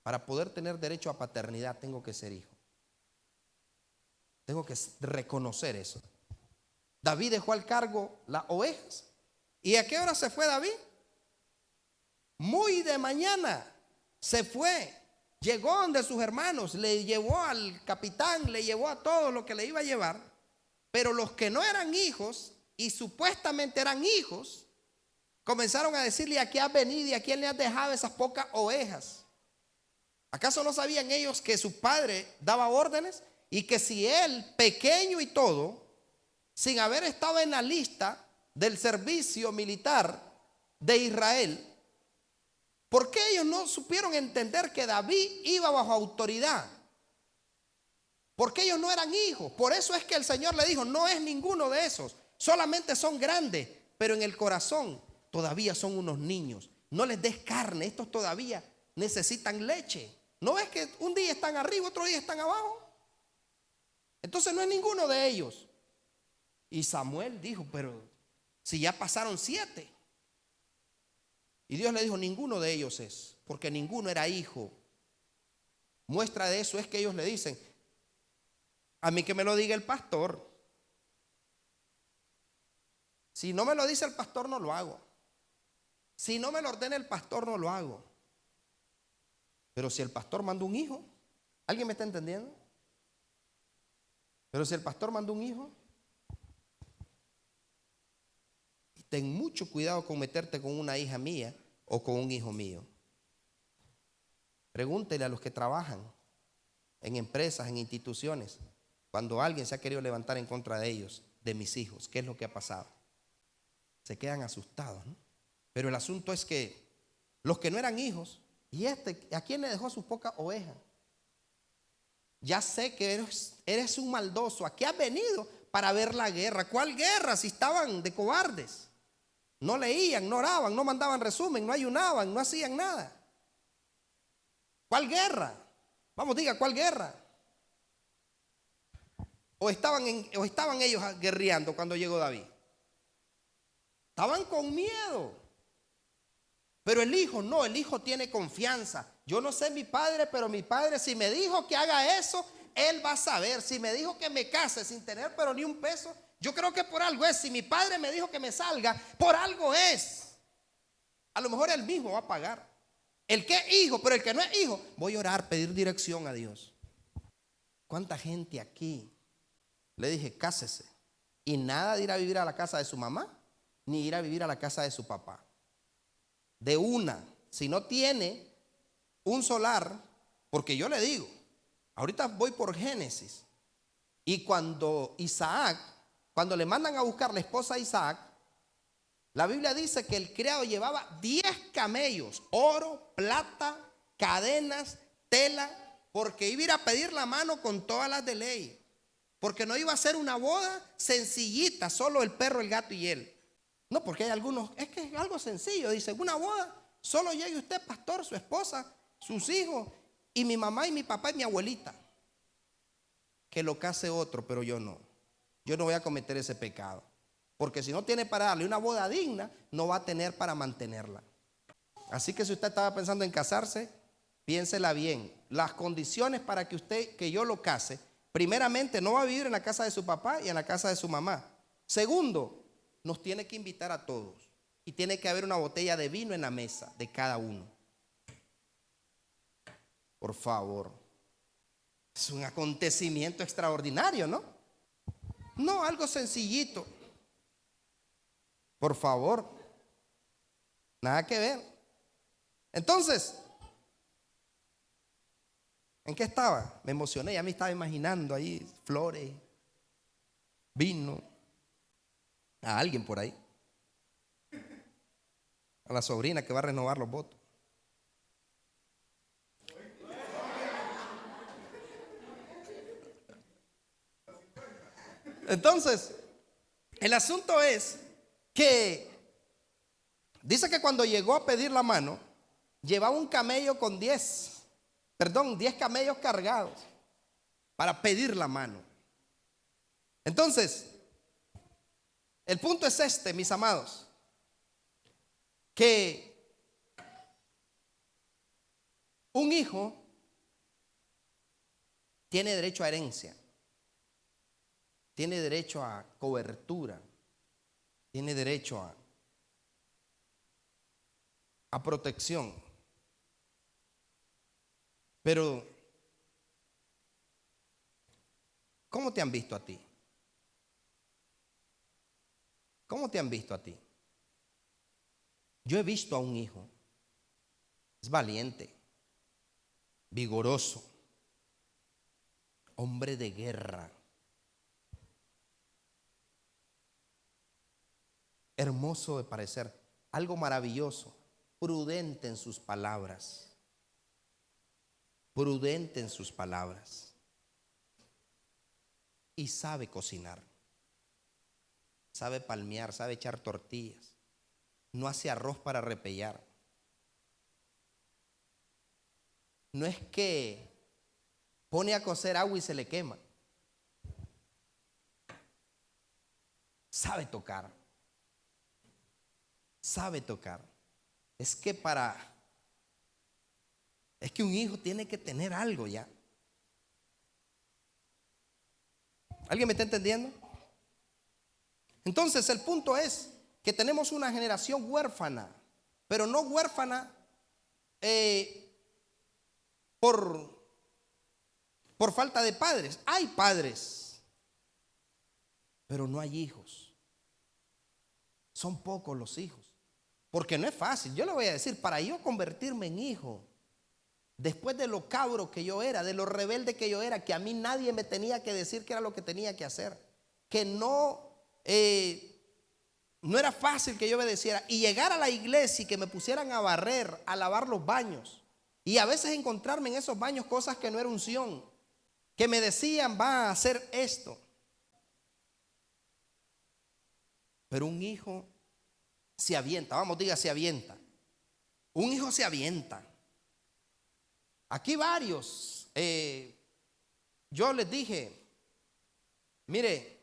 Para poder tener derecho a paternidad tengo que ser hijo. Tengo que reconocer eso. David dejó al cargo las ovejas. ¿Y a qué hora se fue David? Muy de mañana se fue. Llegó donde sus hermanos, le llevó al capitán, le llevó a todo lo que le iba a llevar. Pero los que no eran hijos y supuestamente eran hijos, comenzaron a decirle: ¿a qué has venido y a quién le has dejado esas pocas ovejas? ¿Acaso no sabían ellos que su padre daba órdenes? Y que si él, pequeño y todo, sin haber estado en la lista del servicio militar de Israel, ¿por qué ellos no supieron entender que David iba bajo autoridad? Porque ellos no eran hijos. Por eso es que el Señor le dijo: no es ninguno de esos, solamente son grandes, pero en el corazón todavía son unos niños. No les des carne, estos todavía necesitan leche. ¿No ves que un día están arriba, otro día están abajo? Entonces no es ninguno de ellos. Y Samuel dijo: pero si ya pasaron 7. Y Dios le dijo: ninguno de ellos es, porque ninguno era hijo. Muestra de eso es que ellos le dicen: a mí que me lo diga el pastor. Si no me lo dice el pastor, no lo hago. Si no me lo ordena el pastor, no lo hago. Pero si el pastor manda un hijo, ¿alguien me está entendiendo? Pero si el pastor manda un hijo, ten mucho cuidado con meterte con una hija mía o con un hijo mío. Pregúntele a los que trabajan en empresas, en instituciones, cuando alguien se ha querido levantar en contra de ellos, de mis hijos, ¿qué es lo que ha pasado? Se quedan asustados, ¿no? Pero el asunto es que los que no eran hijos, ¿y a quién le dejó sus pocas ovejas? Ya sé que eres un maldoso. ¿A qué has venido? Para ver la guerra. ¿Cuál guerra? Si estaban de cobardes. No leían, no oraban, no mandaban resumen, no ayunaban, no hacían nada. ¿Cuál guerra? Vamos, diga, ¿cuál guerra? ¿O estaban ellos guerreando cuando llegó David? Estaban con miedo. Pero el hijo no, el hijo tiene confianza. Yo no sé mi padre, pero mi padre, si me dijo que haga eso, él va a saber. Si me dijo que me case sin tener pero ni un peso, yo creo que por algo es. Si mi padre me dijo que me salga, por algo es. A lo mejor él mismo va a pagar. El que es hijo, pero el que no es hijo, voy a orar, pedir dirección a Dios. ¿Cuánta gente aquí le dije: cásese? Y nada de ir a vivir a la casa de su mamá, ni ir a vivir a la casa de su papá. De una, si no tiene un solar, porque yo le digo, ahorita voy por Génesis, y cuando cuando le mandan a buscar la esposa a Isaac, la Biblia dice que el criado llevaba 10 camellos, oro, plata, cadenas, tela, porque iba a ir a pedir la mano con todas las de ley. Porque no iba a ser una boda sencillita, solo el perro, el gato y él. No, porque hay algunos, es que es algo sencillo. Dice, una boda, solo llegue usted, pastor, su esposa, sus hijos, y mi mamá y mi papá y mi abuelita. Que lo case otro, pero yo no. Yo no voy a cometer ese pecado. Porque si no tiene para darle una boda digna, no va a tener para mantenerla. Así que si usted estaba pensando en casarse, piénsela bien. Las condiciones para que yo lo case, primeramente, no va a vivir en la casa de su papá y en la casa de su mamá. Segundo, nos tiene que invitar a todos. Y tiene que haber una botella de vino en la mesa de cada uno. Por favor. Es un acontecimiento extraordinario, ¿no? No, algo sencillito. Por favor. Nada que ver. Entonces, ¿en qué estaba? Me emocioné, ya me estaba imaginando ahí flores, vino, a alguien por ahí, a la sobrina que va a renovar los votos. Entonces, el asunto es que dice que cuando llegó a pedir la mano, llevaba un camello con 10 camellos cargados para pedir la mano. Entonces, el punto es este, mis amados, que un hijo tiene derecho a herencia, tiene derecho a cobertura, tiene derecho a protección. Pero, ¿cómo te han visto a ti? ¿Cómo te han visto a ti? Yo he visto a un hijo, es valiente, vigoroso, hombre de guerra, hermoso de parecer, algo maravilloso, prudente en sus palabras, prudente en sus palabras, y sabe cocinar, sabe palmear, sabe echar tortillas, no hace arroz para repellar. No es que pone a cocer agua y se le quema. Sabe tocar. Sabe tocar. Es que un hijo tiene que tener algo ya. ¿Alguien me está entendiendo? Entonces el punto es que tenemos una generación huérfana, pero no huérfana por falta de padres. Hay padres, pero no hay hijos. Son pocos los hijos. Porque no es fácil. Yo le voy a decir, para yo convertirme en hijo, después de lo cabro que yo era, de lo rebelde que yo era, que a mí nadie me tenía que decir qué era lo que tenía que hacer, que no era fácil que yo obedeciera, y llegar a la iglesia y que me pusieran a barrer, a lavar los baños, y a veces encontrarme en esos baños cosas que no era unción, que me decían va a hacer esto. Pero un hijo se avienta, vamos, diga, se avienta. Un hijo se avienta. Aquí varios, yo les dije, mire,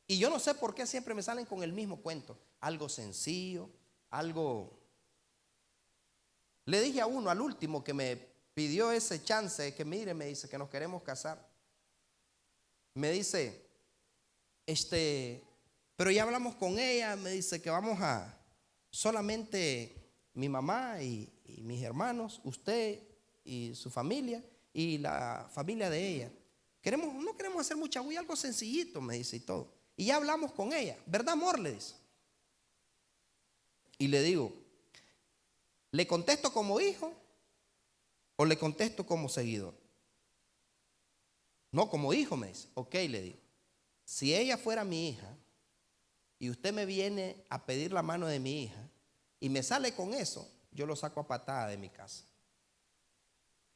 y yo no sé por qué siempre me salen con el mismo cuento, algo sencillo, algo. Le dije a uno, al último que me pidió ese chance, que mire, me dice que nos queremos casar. Me dice, pero ya hablamos con ella, me dice que vamos a solamente mi mamá y mis hermanos, usted y su familia y la familia de ella. No queremos hacer mucha bulla, algo sencillito, me dice y todo. y ya hablamos con ella, ¿verdad, amor?, le dice. Y le digo, ¿le contesto como hijo o le contesto como seguidor? No, como hijo, me dice. Ok, le digo, si ella fuera mi hija y usted me viene a pedir la mano de mi hija y me sale con eso, yo lo saco a patada de mi casa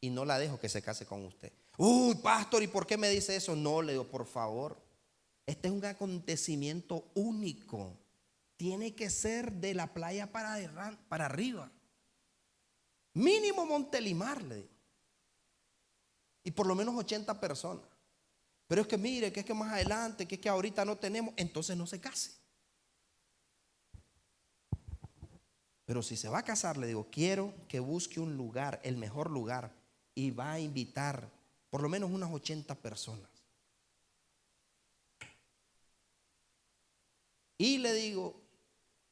y no la dejo que se case con usted. Uy, pastor, ¿y por qué me dice eso? No, le digo, por favor, este es un acontecimiento único. Tiene que ser de la playa para arriba. Mínimo Montelimar, le digo. Y por lo menos 80 personas. Pero es que mire, que es que más adelante, que es que ahorita no tenemos, entonces no se case. Pero si se va a casar, le digo, quiero que busque un lugar, el mejor lugar, y va a invitar por lo menos unas 80 personas. Y le digo,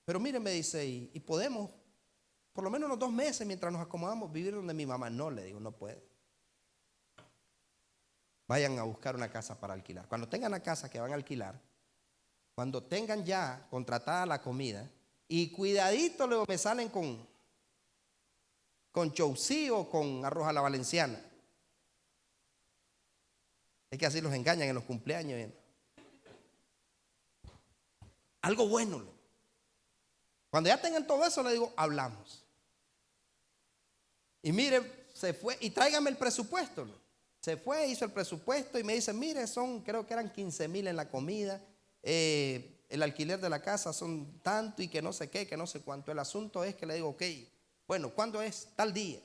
pero mire, me dice, y podemos, por lo menos unos 2 meses mientras nos acomodamos, vivir donde mi mamá. No, le digo, no puede. Vayan a buscar una casa para alquilar. Cuando tengan la casa que van a alquilar, cuando tengan ya contratada la comida, y cuidadito luego me salen con choucí o con arroz a la valenciana. Es que así los engañan en los cumpleaños. Algo bueno. Cuando ya tengan todo eso, le digo, hablamos. Y mire, se fue y tráigame el presupuesto. Se fue, hizo el presupuesto y me dice, mire, creo que eran 15,000 en la comida. El alquiler de la casa son tanto y que no sé qué, que no sé cuánto. El asunto es que le digo, ok, bueno, ¿cuándo es? Tal día.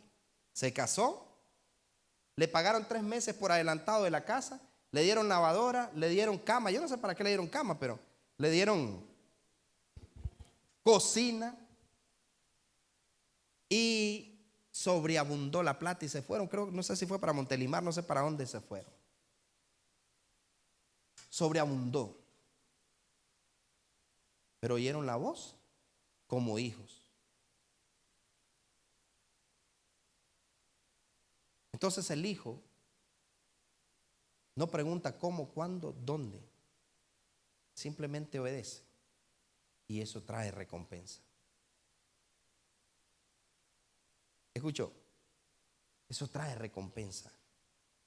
Se casó, le pagaron 3 meses por adelantado de la casa, le dieron lavadora, le dieron cama. Yo no sé para qué le dieron cama, pero le dieron cocina y sobreabundó la plata y se fueron. Creo, no sé si fue para Montelimar, no sé para dónde se fueron. Sobreabundó. Pero oyeron la voz como hijos. Entonces el hijo no pregunta cómo, cuándo, dónde. Simplemente obedece. Y eso trae recompensa. ¿Escuchó? Eso trae recompensa.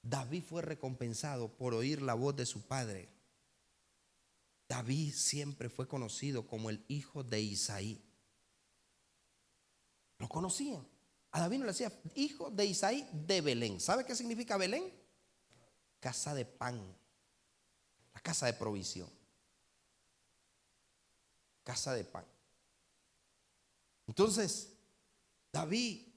David fue recompensado por oír la voz de su padre. David siempre fue conocido como el hijo de Isaí. Lo conocían. A David no le decía hijo de Isaí de Belén. ¿Sabe qué significa Belén? Casa de pan. La casa de provisión. Casa de pan. Entonces, David,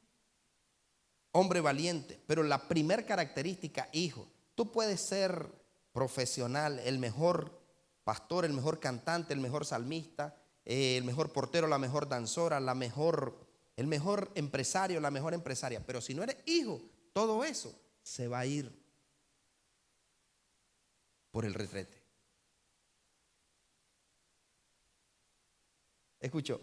hombre valiente, pero la primer característica, hijo. Tú puedes ser profesional, el mejor pastor, el mejor cantante, el mejor salmista, el mejor portero, la mejor danzora, el mejor empresario, la mejor empresaria. Pero si no eres hijo, todo eso se va a ir por el retrete. ¿Escuchó?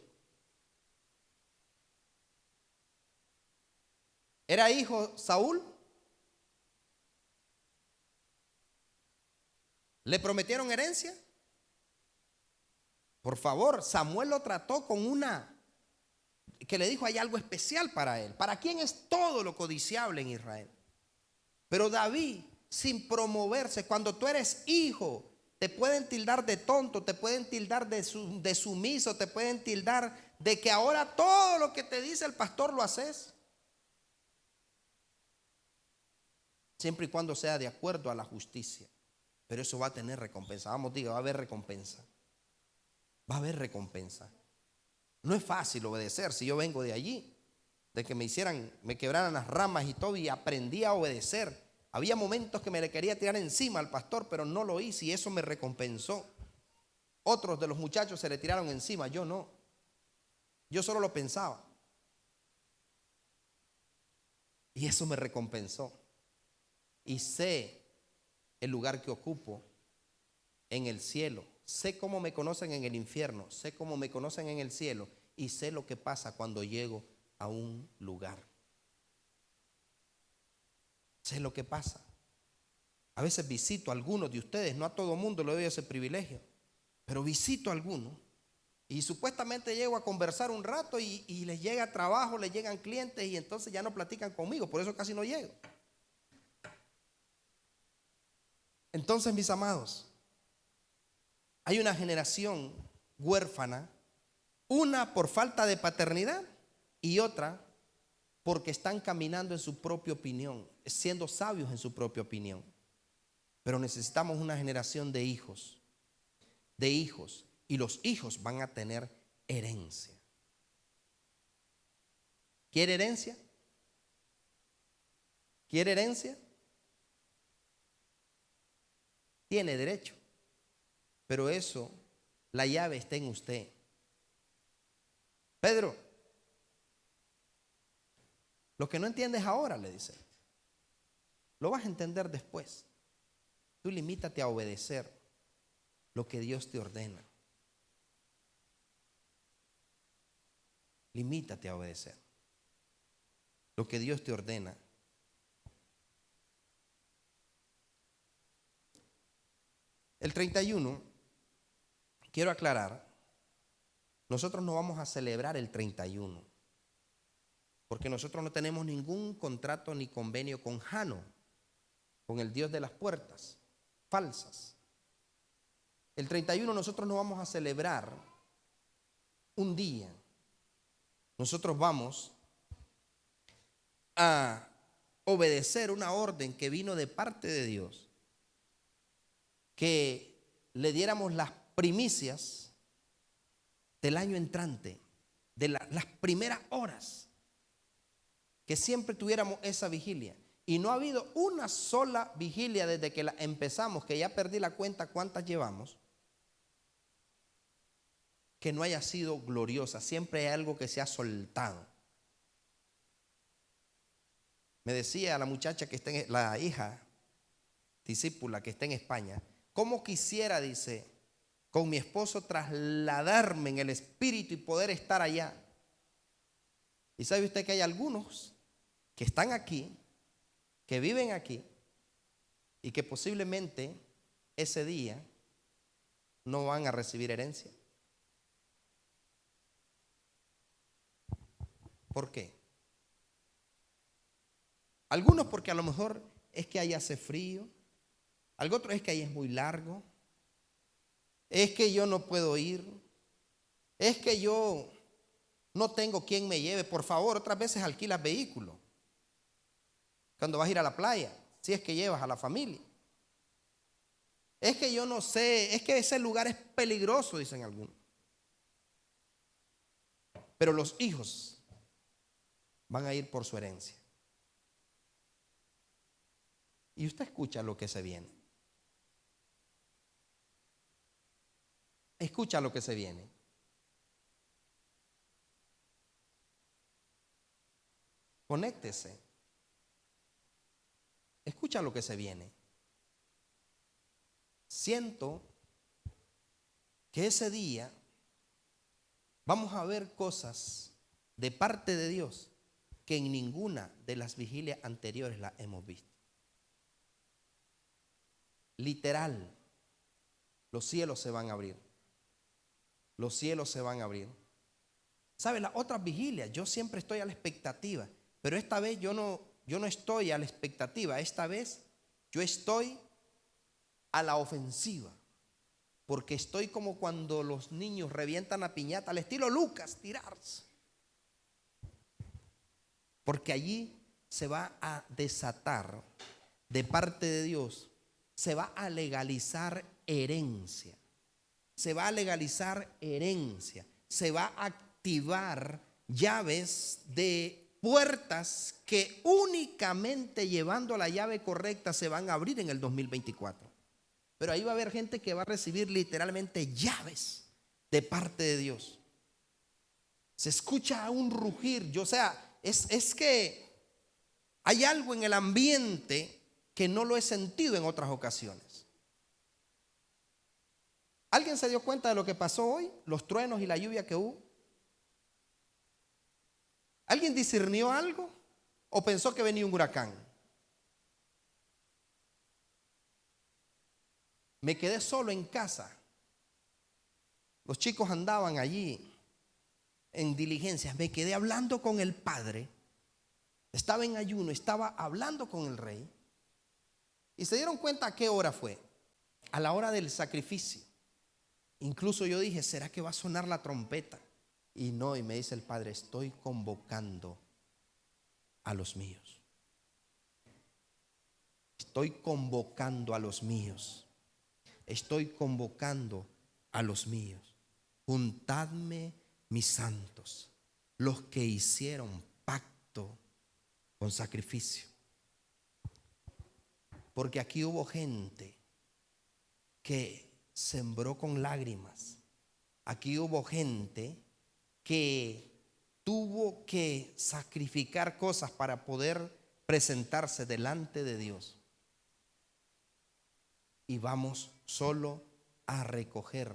¿Era hijo Saúl? ¿Le prometieron herencia? Por favor, Samuel lo trató con que le dijo, hay algo especial para él. ¿Para quién es todo lo codiciable en Israel? Pero David, sin promoverse, cuando tú eres hijo, te pueden tildar de tonto, te pueden tildar de sumiso, te pueden tildar de que ahora todo lo que te dice el pastor lo haces. Siempre y cuando sea de acuerdo a la justicia. Pero eso va a tener recompensa. Vamos, diga, va a haber recompensa. Va a haber recompensa. No es fácil obedecer. Si yo vengo de allí, de que me quebraran las ramas y todo, y aprendí a obedecer. Había momentos que me le quería tirar encima al pastor, pero no lo hice y eso me recompensó. Otros de los muchachos se le tiraron encima, yo no. Yo solo lo pensaba. Y eso me recompensó. Y sé el lugar que ocupo en el cielo. Sé cómo me conocen en el infierno. Sé cómo me conocen en el cielo. Y sé lo que pasa cuando llego a un lugar. Sé lo que pasa. A veces visito a algunos de ustedes. No a todo mundo le doy ese privilegio. pero visito a algunos y supuestamente llego a conversar un rato y les llega trabajo, les llegan clientes y entonces ya no platican conmigo, por eso casi no llego. Entonces, mis amados, hay una generación huérfana, una por falta de paternidad y otra porque están caminando en su propia opinión, siendo sabios en su propia opinión. Pero necesitamos una generación de hijos, y los hijos van a tener herencia. ¿Quiere herencia? ¿Quiere herencia? Tiene derecho, pero eso, la llave está en usted. Pedro, lo que no entiendes ahora, le dice, lo vas a entender después. Tú limítate a obedecer lo que Dios te ordena. Limítate a obedecer lo que Dios te ordena. El 31, quiero aclarar, nosotros no vamos a celebrar el 31, porque nosotros no tenemos ningún contrato ni convenio con Jano, con el Dios de las puertas falsas. El 31 nosotros no vamos a celebrar un día. Nosotros vamos a obedecer una orden que vino de parte de Dios, que le diéramos las primicias del año entrante, de las primeras horas, que siempre tuviéramos esa vigilia. Y no ha habido una sola vigilia desde que la empezamos, que ya perdí la cuenta cuántas llevamos, que no haya sido gloriosa. Siempre hay algo que se ha soltado. Me decía la muchacha que está la hija discípula que está en España, cómo quisiera, dice, con mi esposo trasladarme en el espíritu y poder estar allá. Y sabe usted que hay algunos que están aquí, que viven aquí y que posiblemente ese día no van a recibir herencia. ¿Por qué? Algunos porque a lo mejor es que ahí hace frío, algo otro es que ahí es muy largo, es que yo no puedo ir, es que yo no tengo quien me lleve. Por favor, otras veces alquilas vehículo cuando vas a ir a la playa, si es que llevas a la familia. Es que yo no sé, es que ese lugar es peligroso, dicen algunos. Pero los hijos van a ir por su herencia. Y usted escucha lo que se viene. Escucha lo que se viene. Conéctese. Escucha lo que se viene. Siento que ese día vamos a ver cosas de parte de Dios que en ninguna de las vigilias anteriores las hemos visto. Literal, los cielos se van a abrir. Los cielos se van a abrir. ¿Sabe? Las otras vigilias, yo siempre estoy a la expectativa, pero esta vez yo no estoy a la expectativa. Esta vez yo estoy a la ofensiva, porque estoy como cuando los niños revientan la piñata al estilo Lucas, tirarse. Porque allí se va a desatar de parte de Dios, se va a legalizar herencia. Se va a legalizar herencia. Se va a activar llaves de puertas que únicamente llevando la llave correcta se van a abrir en el 2024. Pero ahí va a haber gente que va a recibir literalmente llaves de parte de Dios. Se escucha un rugir. Es que hay algo en el ambiente que no lo he sentido en otras ocasiones. ¿Alguien se dio cuenta de lo que pasó hoy? Los truenos y la lluvia que hubo. ¿Alguien discernió algo? ¿O pensó que venía un huracán? Me quedé solo en casa Los chicos andaban allí en diligencias. Me quedé hablando con el padre. Estaba en ayuno, estaba hablando con el rey. Y se dieron cuenta a qué hora fue. A la hora del sacrificio. Incluso yo dije, ¿será que va a sonar la trompeta? Y no, y me dice el padre, estoy convocando a los míos. Estoy convocando a los míos. Estoy convocando a los míos. Juntadme mis santos, los que hicieron pacto con sacrificio. Porque aquí hubo gente que sembró con lágrimas. Aquí hubo gente que tuvo que sacrificar cosas para poder presentarse delante de Dios. Y vamos solo a recoger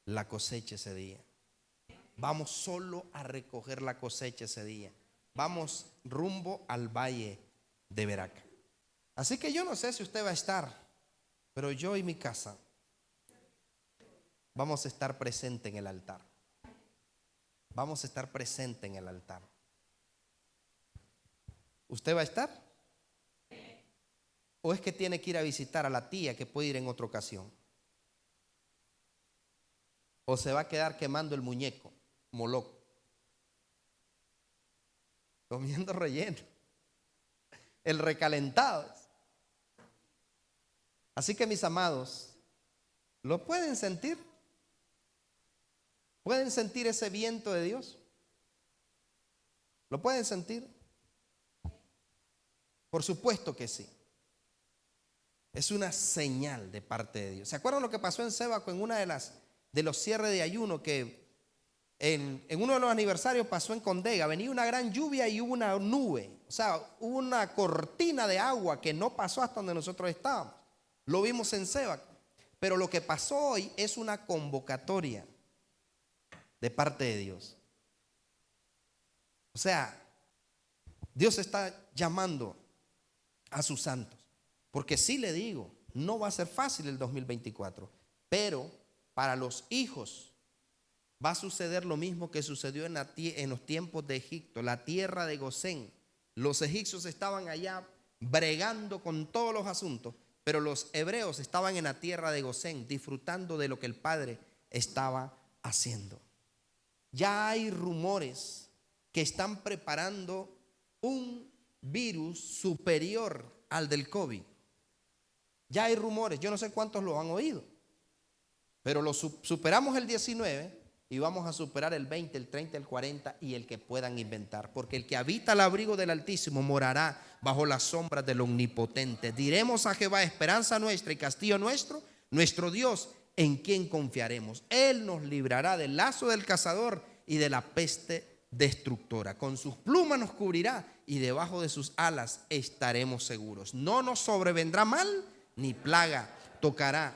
la cosecha ese día. Vamos solo a recoger la cosecha ese día. Vamos rumbo al valle de Veraca. Así que yo no sé si usted va a estar, pero yo y mi casa vamos a estar presentes en el altar. Vamos a estar presentes en el altar. ¿Usted va a estar? ¿O es que tiene que ir a visitar a la tía que puede ir en otra ocasión? ¿O se va a quedar quemando el muñeco, Moloc, comiendo relleno, el recalentado? Así que mis amados, ¿lo pueden sentir? ¿Pueden sentir ese viento de Dios? ¿Lo pueden sentir? Por supuesto que sí. Es una señal de parte de Dios. ¿Se acuerdan lo que pasó en Sébaco en una de los cierres de ayuno? Que en uno de los aniversarios pasó en Condega. Venía una gran lluvia y hubo una nube. O sea, hubo una cortina de agua que no pasó hasta donde nosotros estábamos. Lo vimos en Sébaco. Pero lo que pasó hoy es una convocatoria de parte de Dios. O sea, Dios está llamando a sus santos. Porque sí le digo, no va a ser fácil el 2024, pero para los hijos va a suceder lo mismo que sucedió en los tiempos de Egipto, la tierra de Gosén. Los egipcios estaban allá bregando con todos los asuntos, pero los hebreos estaban en la tierra de Gosén disfrutando de lo que el Padre estaba haciendo. Ya hay rumores que están preparando un virus superior al del COVID. Ya hay rumores, yo no sé cuántos lo han oído, pero lo superamos el 19 y vamos a superar el 20, el 30, el 40 y el que puedan inventar. Porque el que habita al abrigo del Altísimo morará bajo las sombras del Omnipotente. Diremos a Jehová, esperanza nuestra y castillo nuestro, nuestro Dios, en quien confiaremos. Él nos librará del lazo del cazador y de la peste destructora. Con sus plumas nos cubrirá y debajo de sus alas estaremos seguros. No nos sobrevendrá mal ni plaga tocará